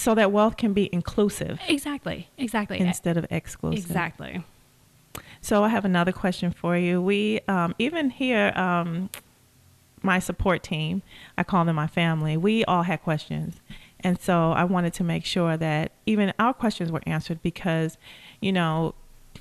so that wealth can be inclusive. Exactly. Instead of exclusive. Exactly. So I have another question for you. We, even here, my support team, I call them my family, we all had questions. And so I wanted to make sure that even our questions were answered because, you know,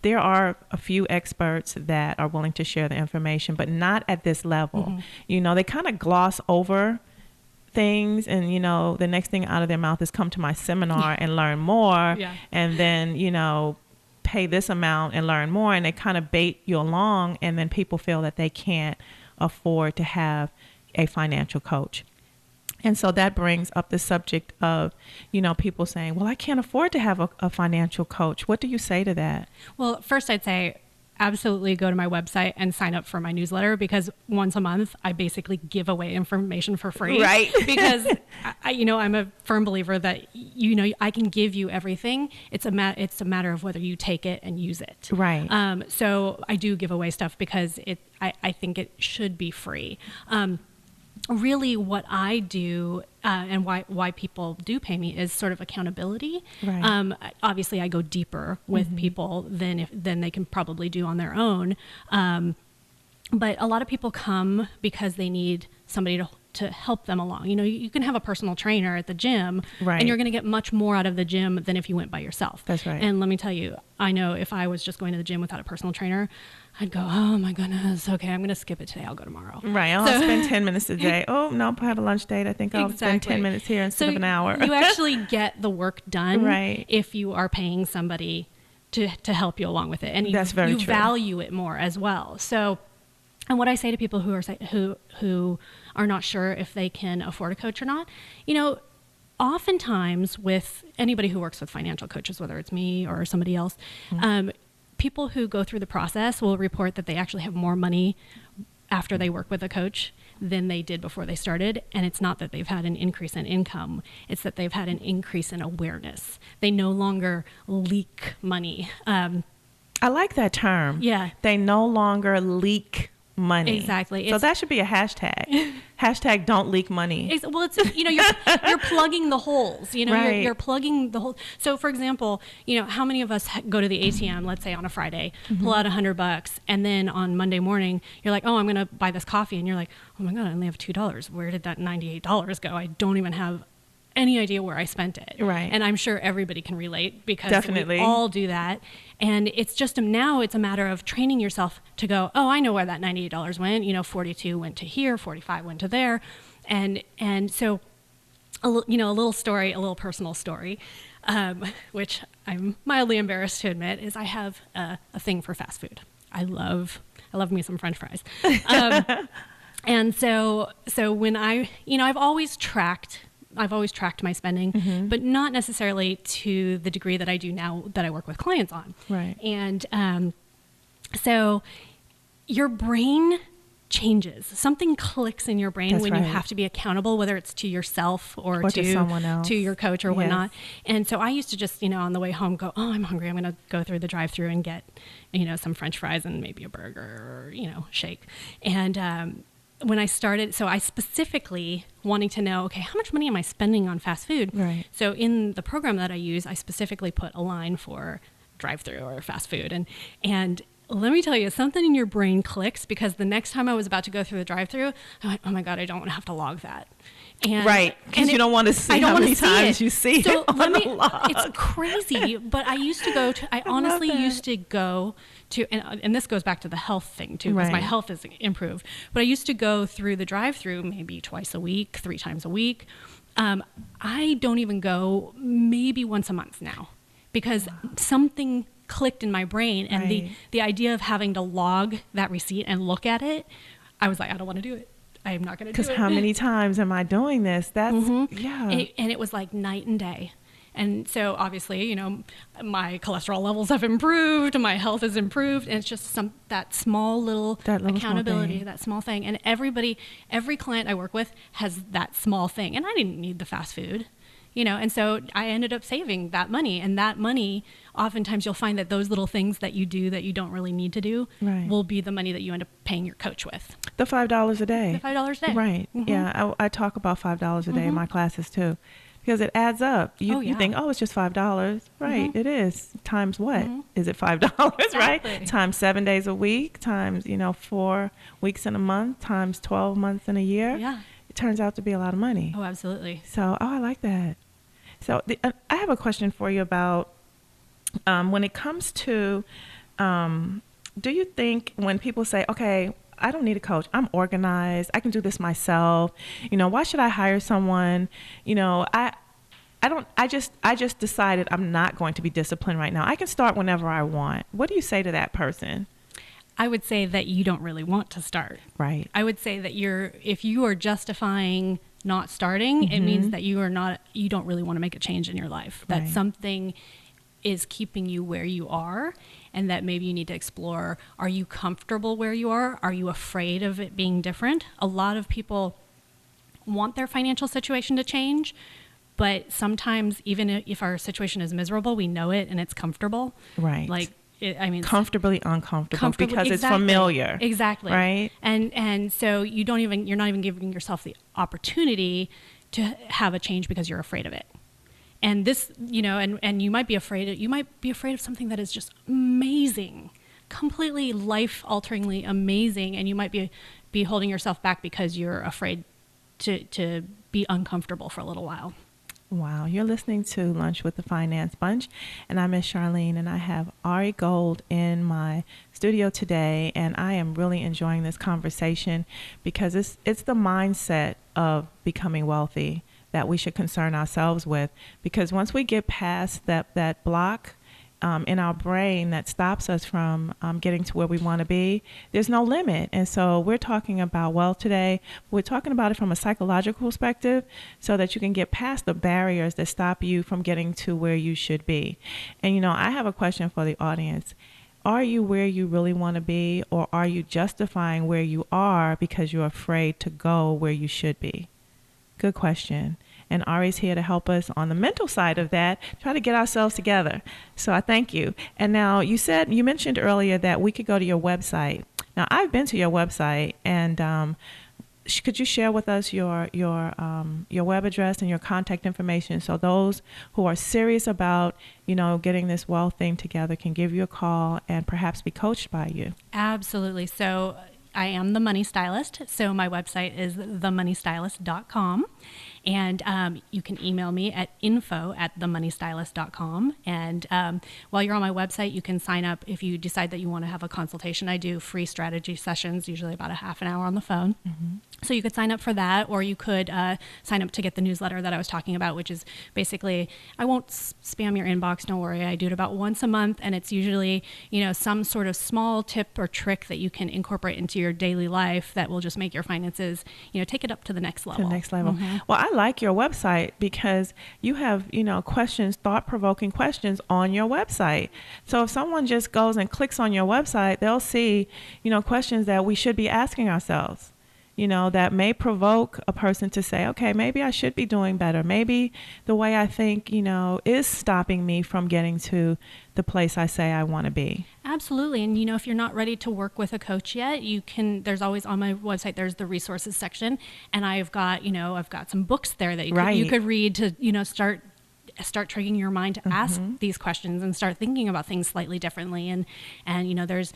there are a few experts that are willing to share the information, but not at this level. Mm-hmm. You know, they kind of gloss over things and, you know, the next thing out of their mouth is come to my seminar and learn more. Yeah. And then, you know, pay this amount and learn more. And they kind of bait you along. And then people feel that they can't afford to have a financial coach. And so that brings up the subject of, you know, people saying, well, I can't afford to have a financial coach. What do you say to that? Well, first I'd say absolutely go to my website and sign up for my newsletter, because once a month I basically give away information for free. Right. Because I'm a firm believer that, you know, I can give you everything. It's a matter of whether you take it and use it. Right. So I do give away stuff because I think it should be free. Really what I do and why people do pay me is sort of accountability. Right. Obviously, I go deeper with people than they can probably do on their own. But a lot of people come because they need somebody to help them along. You know, you can have a personal trainer at the gym, right, and you're going to get much more out of the gym than if you went by yourself. That's right. And let me tell you, I know if I was just going to the gym without a personal trainer, I'd go, oh my goodness, okay, I'm going to skip it today. I'll go tomorrow. Right. I'll spend 10 minutes a day. Oh, nope, I had a lunch date. I think I'll spend 10 minutes here instead of an hour. You actually get the work done, right, if you are paying somebody to help you along with it. And that's very true. Value it more as well. So, and what I say to people who are not sure if they can afford a coach or not, you know, oftentimes with anybody who works with financial coaches, whether it's me or somebody else, people who go through the process will report that they actually have more money after they work with a coach than they did before they started. And it's not that they've had an increase in income. It's that they've had an increase in awareness. They no longer leak money. I like that term. Yeah. They no longer leak money. Exactly. So that should be a hashtag. Hashtag don't leak money. Well, it's, you know, you're plugging the holes, you know, right, you're plugging the hole. So for example, you know, how many of us go to the ATM, let's say on a Friday, pull out $100, and then on Monday morning, you're like, oh, I'm going to buy this coffee. And you're like, oh my God, I only have $2. Where did that $98 go? I don't even have any idea where I spent it. Right. And I'm sure everybody can relate, because definitely, we all do that. And it's just now it's a matter of training yourself to go, oh, I know where that $98 went. You know, 42 went to here, 45 went to there. And so, a little story, a little personal story, which I'm mildly embarrassed to admit, is I have a thing for fast food. I love me some French fries. And so when I've always tracked my spending, but not necessarily to the degree that I do now that I work with clients on. Right. And so your brain changes. Something clicks in your brain when you have to be accountable, whether it's to yourself or to someone else, to your coach or whatnot. And so I used to just, on the way home go, oh, I'm hungry. I'm going to go through the drive-thru and get, some French fries and maybe a burger or, shake. And, when I started, so I specifically wanting to know, okay, how much money am I spending on fast food? Right. So in the program that I use, I specifically put a line for drive-through or fast food. And let me tell you, something in your brain clicks, because the next time I was about to go through the drive-through, I went, oh my God, I don't want to have to log that. And, right, because you don't want to see how many times you see it on the log. It's crazy, but I honestly used to go to, and this goes back to the health thing too, because my health has improved, but I used to go through the drive-through maybe twice a week, 3 times a week. I don't even go maybe once a month now, because something clicked in my brain, and the idea of having to log that receipt and look at it, I was like, I don't want to do it. I am not going to do it. Because how many times am I doing this? That's, And it was like night and day. And so obviously, my cholesterol levels have improved, my health has improved, and it's just that small little accountability, that small thing. And every client I work with has that small thing. And I didn't need the fast food, and so I ended up saving that money. And that money, oftentimes you'll find that those little things that you do that you don't really need to do will be the money that you end up paying your coach with. The $5 a day. The $5 a day. Right. Yeah. I talk about $5 a day in my classes too, because it adds up. You Yeah. think, oh, it's just $5. Right. It is. Times what? Is it $5, right? Exactly. Times 7 days a week, times, 4 weeks in a month, times 12 months in a year. Yeah. It turns out to be a lot of money. Oh, absolutely. So, I like that. So I have a question for you about when it comes to, do you think when people say, okay, I don't need a coach, I'm organized, I can do this myself, why should I hire someone? I just decided I'm not going to be disciplined right now. I can start whenever I want. What do you say to that person? I would say that you don't really want to start. Right. I would say that if you are justifying not starting, it means that you don't really want to make a change in your life. That something is keeping you where you are, and that maybe you need to explore, are you comfortable where you are? Are you afraid of it being different? A lot of people want their financial situation to change, but sometimes even if our situation is miserable, we know it and it's comfortable. Right. Comfortably uncomfortable because it's familiar. Exactly. Right. And so you're not even giving yourself the opportunity to have a change because you're afraid of it. And this, and you might be afraid of something that is just amazing, completely life-alteringly amazing, and you might be holding yourself back because you're afraid to be uncomfortable for a little while. Wow. You're listening to Lunch with the Finance Bunch, and I'm Miss Charline, and I have Ari Gold in my studio today, and I am really enjoying this conversation because it's the mindset of becoming wealthy that we should concern ourselves with, because once we get past that block in our brain that stops us from getting to where we want to be, there's no limit. And so we're talking about wealth today. We're talking about it from a psychological perspective so that you can get past the barriers that stop you from getting to where you should be. And, I have a question for the audience. Are you where you really want to be, or are you justifying where you are because you're afraid to go where you should be? Good question. And Ari's here to help us on the mental side of that, try to get ourselves together. So I thank you. And now you mentioned earlier that we could go to your website. Now I've been to your website, and could you share with us your web address and your contact information so those who are serious about, getting this wealth thing together can give you a call and perhaps be coached by you? Absolutely. So I am the Money Stylist. So my website is themoneystylist.com. And you can email me at info@themoneystylist.com. And while you're on my website, you can sign up if you decide that you want to have a consultation. I do free strategy sessions, usually about a half an hour on the phone. So you could sign up for that, or you could sign up to get the newsletter that I was talking about, which is basically, I won't spam your inbox, don't worry. I do it about once a month, and it's usually, some sort of small tip or trick that you can incorporate into your daily life that will just make your finances, take it up to the next level. Well, I like your website because you have, questions, thought-provoking questions on your website. So if someone just goes and clicks on your website, they'll see, questions that we should be asking ourselves, that may provoke a person to say, okay, maybe I should be doing better. Maybe the way I think, is stopping me from getting to the place I say I want to be. Absolutely. And, if you're not ready to work with a coach yet, there's always on my website, there's the resources section. And I've got some books there that you could read to, start tricking your mind to ask these questions and start thinking about things slightly differently. And there's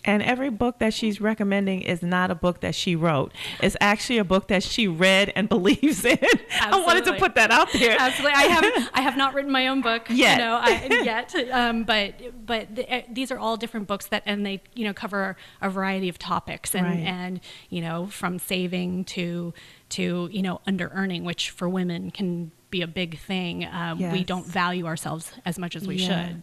and every book that she's recommending is not a book that she wrote. It's actually a book that she read and believes in. I wanted to put that out there. Absolutely. I have not written my own book yet. But these are all different books and they cover a variety of topics and from saving to under earning, which for women can be a big thing. We don't value ourselves as much as we should.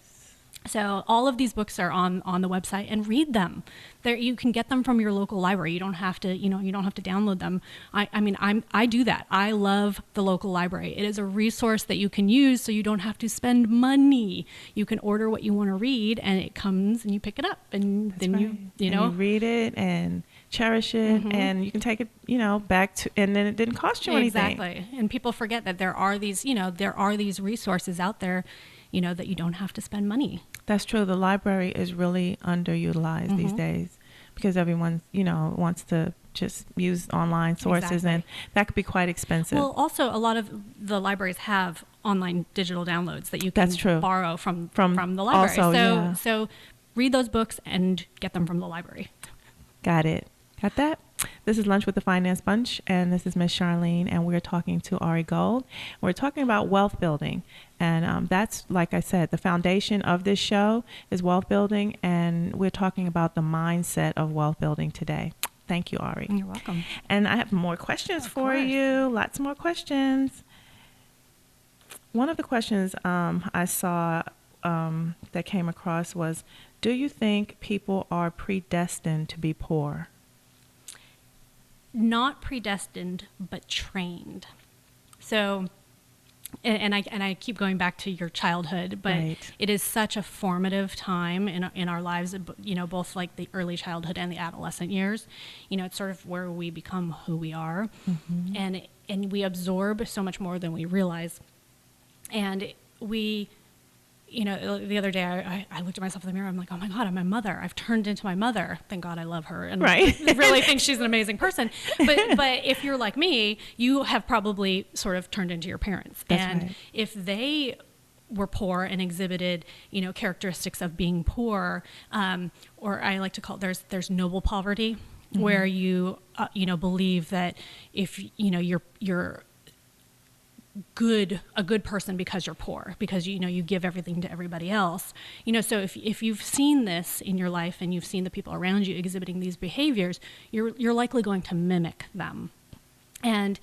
So all of these books are on the website, and read them. There, you can get them from your local library. You don't have to, download them. I do that. I love the local library. It is a resource that you can use, so you don't have to spend money. You can order what you want to read, and it comes, and you pick it up, and you read it and cherish it, and you can take it, back to, and then it didn't cost you anything. Exactly. And people forget that there are these resources out there, that you don't have to spend money. That's true. The library is really underutilized these days because everyone, wants to just use online sources, and that could be quite expensive. Well, also a lot of the libraries have online digital downloads that you can borrow from the library. Also, so read those books and get them from the library. Got it. Got that? This is Lunch with the Finance Bunch, and this is Miss Charline, and we're talking to Ari Gold. We're talking about wealth building, and that's, like I said, the foundation of this show is wealth building, and we're talking about the mindset of wealth building today. Thank you, Ari. You're welcome. And I have more questions for you. Lots more questions. One of the questions I saw that came across was, do you think people are predestined to be poor? Not predestined, but trained. So, and I keep going back to your childhood, but it is such a formative time in our lives, you know, both like the early childhood and the adolescent years. You know, it's sort of where we become who we are, and we absorb so much more than we realize. And we, you know, the other day I looked at myself in the mirror. I'm like, oh my God, I'm my mother. I've turned into my mother. Thank God I love her and really think she's an amazing person. But if you're like me, you have probably sort of turned into your parents. And if they were poor and exhibited, you know, characteristics of being poor, or I like to call it, there's noble poverty, where you you know, believe that if you know you're a good person because you're poor, because you know you give everything to everybody else, you know. So if you've seen this in your life and you've seen the people around you exhibiting these behaviors, you're likely going to mimic them, and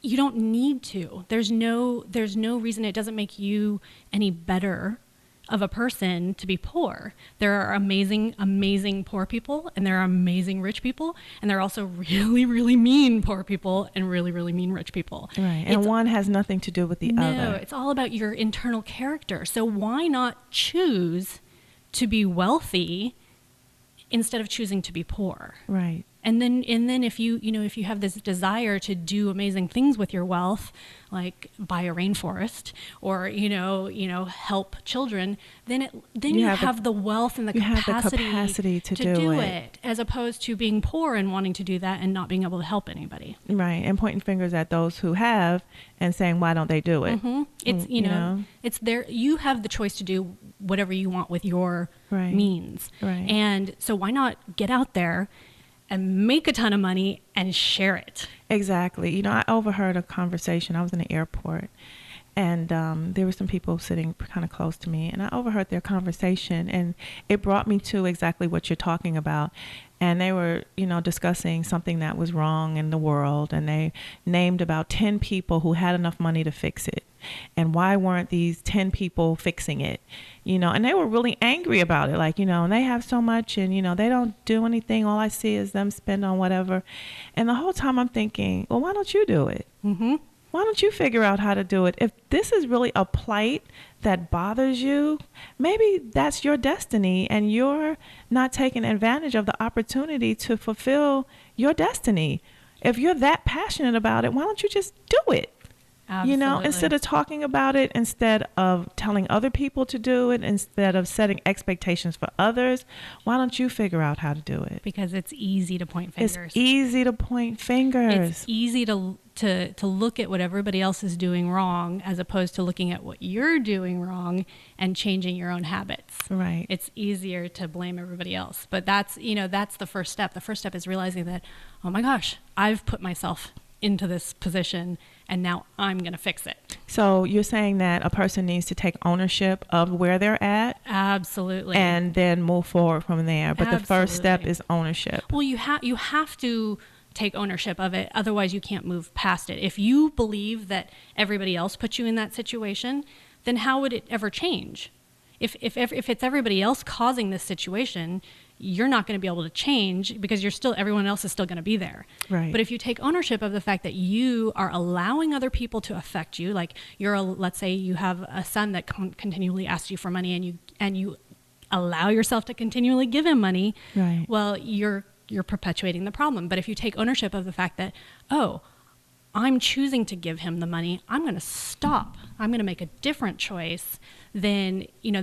you don't need to. There's no reason. It doesn't make you any better of a person to be poor. There are amazing poor people, and there are amazing rich people, and there are also really, really mean poor people and really, really mean rich people. Right. And one has nothing to do with the other. No, it's all about your internal character. So why not choose to be wealthy instead of choosing to be poor? Right. And then if you have this desire to do amazing things with your wealth, like buy a rainforest or help children, then you have the wealth and the capacity to do it, as opposed to being poor and wanting to do that and not being able to help anybody. Right, and pointing fingers at those who have and saying, why don't they do it? It's it's there. You have the choice to do whatever you want with your means, and so why not get out there and make a ton of money and share it? Exactly. You know, I overheard a conversation. I was in the airport, and there were some people sitting kind of close to me, and I overheard their conversation, and it brought me to exactly what you're talking about. And they were, discussing something that was wrong in the world, and they named about 10 people who had enough money to fix it. And why weren't these 10 people fixing it? And they were really angry about it. Like, and they have so much and, they don't do anything. All I see is them spend on whatever. And the whole time I'm thinking, well, why don't you do it? Mm-hmm. Why don't you figure out how to do it? If this is really a plight that bothers you, maybe that's your destiny and you're not taking advantage of the opportunity to fulfill your destiny. If you're that passionate about it, why don't you just do it? Absolutely. Instead of talking about it, instead of telling other people to do it, instead of setting expectations for others, why don't you figure out how to do it? Because it's easy to point fingers. It's easy to point fingers. It's easy to look at what everybody else is doing wrong as opposed to looking at what you're doing wrong and changing your own habits. Right. It's easier to blame everybody else. But that's the first step. The first step is realizing that, oh my gosh, I've put myself into this position and now I'm going to fix it. So you're saying that a person needs to take ownership of where they're at? Absolutely. And then move forward from there. But the first step is ownership. Well, you have to take ownership of it. Otherwise, you can't move past it. If you believe that everybody else put you in that situation, then how would it ever change? If it's everybody else causing this situation, you're not going to be able to change because everyone else is still going to be there. Right. But if you take ownership of the fact that you are allowing other people to affect you, like let's say you have a son that continually asks you for money and you allow yourself to continually give him money, right. Well, you're perpetuating the problem. But if you take ownership of the fact that, oh, I'm choosing to give him the money, I'm going to stop I'm going to make a different choice, then you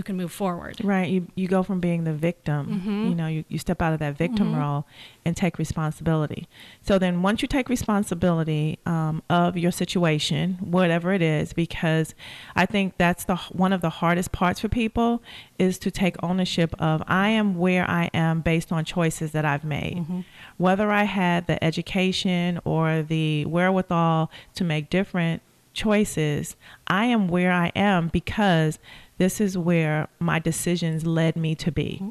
can move forward. Right. You go from being the victim, Mm-hmm. you step out of that victim role and take responsibility. So then once you take responsibility of your situation, whatever it is, because I think that's one of the hardest parts for people is to take ownership of, I am where I am based on choices that I've made. Mm-hmm. Whether I had the education or the wherewithal to make different choices, I am where I am because this is where my decisions led me to be. Mm-hmm.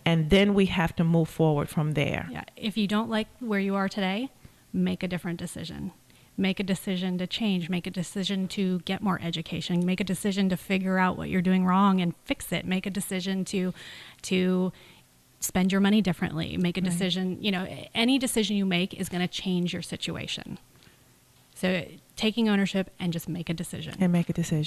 And then we have to move forward from there. Yeah. If you don't like where you are today, make a different decision. Make a decision to change. Make a decision to get more education. Make a decision to figure out what you're doing wrong and fix it. Make a decision to spend your money differently. Make a decision, any decision you make is going to change your situation. So taking ownership and just make a decision. And make a decision.